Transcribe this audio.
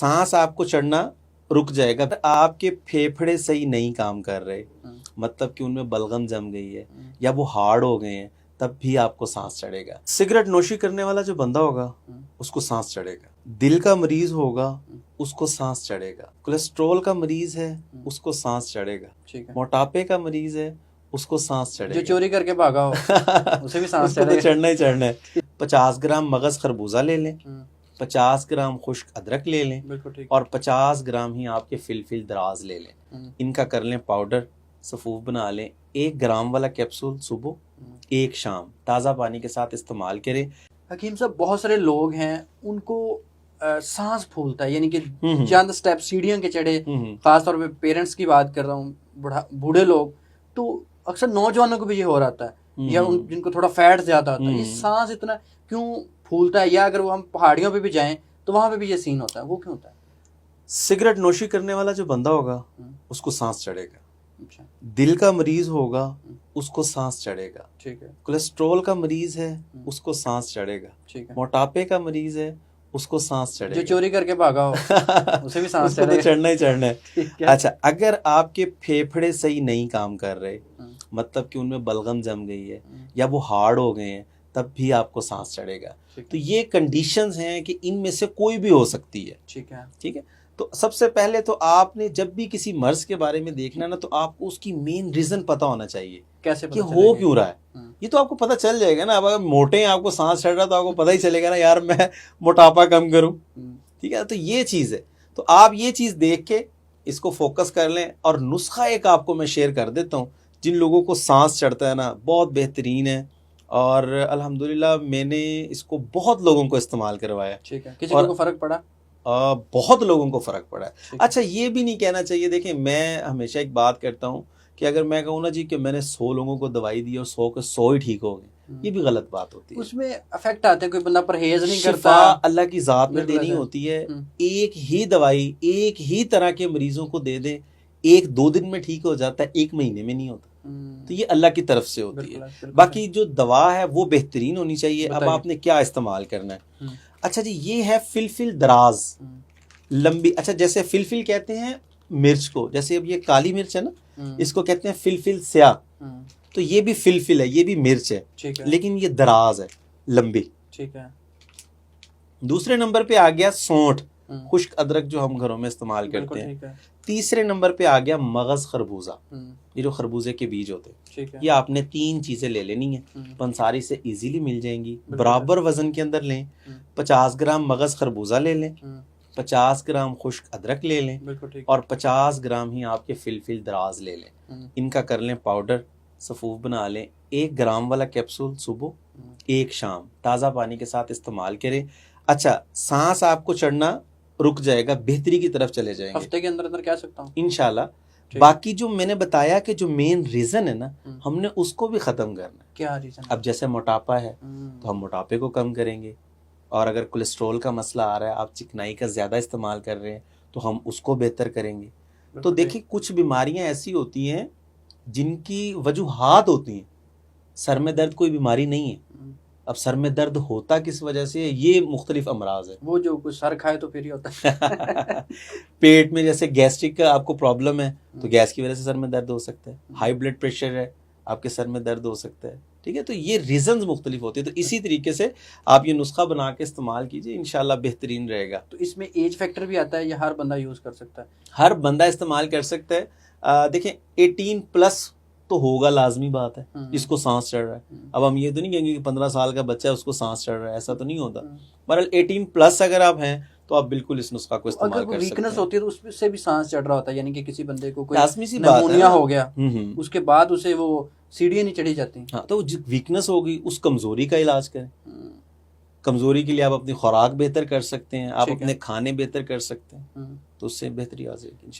सांस आपको चढ़ना रुक जाएगा, आपके फेफड़े सही नहीं काम कर रहे, मतलब कि उनमें बलगम जम गई है या वो हार्ड हो गए हैं, तब भी आपको सांस चढ़ेगा। सिगरेट नोशी करने वाला जो बंदा होगा उसको सांस चढ़ेगा, दिल का मरीज होगा उसको सांस चढ़ेगा, कोलेस्ट्रॉल का मरीज है उसको सांस चढ़ेगा, मोटापे का मरीज है उसको सांस चढ़ेगा, जो चोरी करके भागा हो उसे भी सांस उसको तो चढ़ना ही चढ़ना है। 50 ग्राम मगज खरबूजा ले लें, 50 ग्राम खुश्क अदरक ले लें और 50 ग्राम ही आपके फिलफिल दराज ले लें। इनका कर लें पाउडर, सफूफ बना लें। 1 ग्राम वाला कैप्सूल सुबह, 1 शाम, ताज़ा पानी के साथ इस्तेमाल करें। हकीम साहब, बहुत सारे लोग हैं उनको सांस फूलता है, यानी कि चंद स्टेप सीढ़ियों के चढ़े, खासतौर पे पेरेंट्स की बात कर रहा हूँ, बूढ़े लोग, तो अक्सर नौजवानों को भी ये हो रहा है या जिनको थोड़ा फैट ज्यादा होता है, ये सांस इतना क्यों फूलता है? या अगर वो हम पहाड़ियों पे भी जाएं तो वहां पे भी ये सीन होता है, वो क्यों होता है? सिगरेट नोशी करने वाला जो बंदा होगा उसको सांस चढ़ेगा, दिल का मरीज होगा उसको सांस चढ़ेगा, ठीक है, कोलेस्ट्रॉल का मरीज है उसको सांस चढ़ेगा, ठीक है, मोटापे का मरीज है उसको सांस चढ़ेगा, जो चोरी करके भागा हो उसे भी सांस चढ़ेगा, तो चढ़ना ही चढ़ना है। अच्छा, अगर आपके फेफड़े सही नहीं काम कर रहे, मतलब कि उनमें बलगम जम गई है या वो हार्ड हो गए हैं, तब भी आपको सांस चढ़ेगा। तो ये कंडीशंस हैं कि इनमें से कोई भी हो सकती है। ठीक है, ठीक है। तो सबसे पहले तो आपने जब भी किसी मर्ज के बारे में देखना ना, तो आपको उसकी मेन रीजन पता होना चाहिए, कैसे कि हो क्यों रहा है। ये तो आपको पता चल जाएगा ना। अब अगर मोटे हैं, आपको सांस चढ़ रहा, तो आपको पता ही चलेगा ना, यार मैं मोटापा कम करूं। ठीक है, तो ये चीज है। तो आप ये चीज देख के इसको फोकस कर लें। और नुस्खा एक आपको मैं शेयर कर देता हूँ, जिन लोगों को सांस चढ़ता है ना, बहुत बेहतरीन है और अल्हम्दुलिल्लाह मैंने इसको बहुत लोगों को इस्तेमाल करवाया। ठीक है, किसी को फर्क पड़ा? बहुत लोगों को फर्क पड़ा है। अच्छा, ये भी नहीं कहना चाहिए, देखिए मैं हमेशा एक बात करता हूँ कि अगर मैं कहूँ ना जी कि मैंने 100 लोगों को दवाई दी और 100 के 100 ही ठीक हो गए, ये भी गलत बात होती है। उसमें इफेक्ट आते हैं, कोई बंदा परहेज नहीं करता। अल्लाह की जात में देनी होती है। एक ही दवाई एक ही तरह के मरीजों को दे दे, 1-2 दिन में ठीक हो जाता है, 1 महीने में नहीं होता। तो ये अल्लाह की तरफ से होती है। बाकी जो दवा है वो बेहतरीन होनी चाहिए। अब आपने क्या इस्तेमाल करना है? अच्छा जी, ये है फिलफिल दराज, लंबी। अच्छा, जैसे फिलफिल कहते हैं मिर्च को, जैसे अब ये काली मिर्च है ना, इसको कहते हैं फिलफिल स्याह। तो ये भी फिलफिल है, ये भी मिर्च है, लेकिन ये दराज है, लंबी। ठीक है। दूसरे नंबर पे आ गया सौंठ, खुश्क अदरक, जो हम घरों में इस्तेमाल करते हैं। तीसरे नंबर पे आ गया मगज खरबूजा, ये जो खरबूजे के बीज होते हैं। ये आपने 3 चीजें ले लेनी है, पंसारी से इजीली मिल जाएंगी। बराबर वजन के अंदर लें। 50 ग्राम मगज खरबूजा ले लें, 50 ग्राम खुश्क अदरक ले लें और 50 ग्राम ही आपके फिलफिल दराज ले लें। इनका कर लें पाउडर, सफूफ बना लें। 1 ग्राम वाला कैप्सूल सुबह, 1 शाम, ताज़ा पानी के साथ इस्तेमाल करें। अच्छा, सांस आपको चढ़ना रुक जाएगा, बेहतरी की तरफ चले जाएंगे। हफ्ते के अंदर अंदर कह सकता हूँ इंशाल्लाह। बाकी जो मैंने बताया कि जो मेन रीजन है ना, हमने उसको भी खत्म करना है। क्या रीजन? अब जैसे मोटापा है तो हम मोटापे को कम करेंगे, और अगर कोलेस्ट्रॉल का मसला आ रहा है, आप चिकनाई का ज्यादा इस्तेमाल कर रहे हैं, तो हम उसको बेहतर करेंगे। तो देखिए, कुछ बीमारियां ऐसी होती हैं जिनकी वजूहात होती हैं। सर में दर्द कोई बीमारी नहीं है। अब सर में दर्द होता किस वजह से, ये मुख्तलिफ अमराज है। वो जो कुछ सर खाए तो फिर ही होता है। पेट में जैसे गैस्ट्रिक का आपको प्रॉब्लम है, तो गैस की वजह से सर में दर्द हो सकता है। हाई ब्लड प्रेशर है, आपके सर में दर्द हो सकता है। ठीक है, तो ये रीजंस मुख्तलिफ होती है। तो इसी तरीके से आप ये नुस्खा बना के इस्तेमाल कीजिए, इंशाल्लाह बेहतरीन रहेगा। तो इसमें एज फैक्टर भी आता है या हर बंदा यूज कर सकता है? हर बंदा इस्तेमाल कर सकता है। देखें, 18+ तो होगा, लाजमी बात है, जिसको सांस चढ़ रहा है। अब हम ये तो नहीं कहेंगे कि 15 साल का बच्चा है उसको सांस चढ़ रहा है, ऐसा तो नहीं होता। बहरहाल 18+ अगर आप हैं तो आप बिल्कुल इस नुस्खा को इस्तेमाल कर सकते हैं। अगर वीकनेस होती है तो उससे भी सांस चढ़ रहा होता है, यानी कि किसी बंदे को कोई निमोनिया हो गया, उसके बाद उसे वो सीढ़ियां नहीं चढ़ी जाती। हाँ, तो वीकनेस होगी, उस कमजोरी का इलाज करें। कमजोरी के लिए आप अपनी खुराक बेहतर कर सकते हैं, आप अपने खाने बेहतर कर सकते हैं, तो उससे बेहतरी आ जाएगी।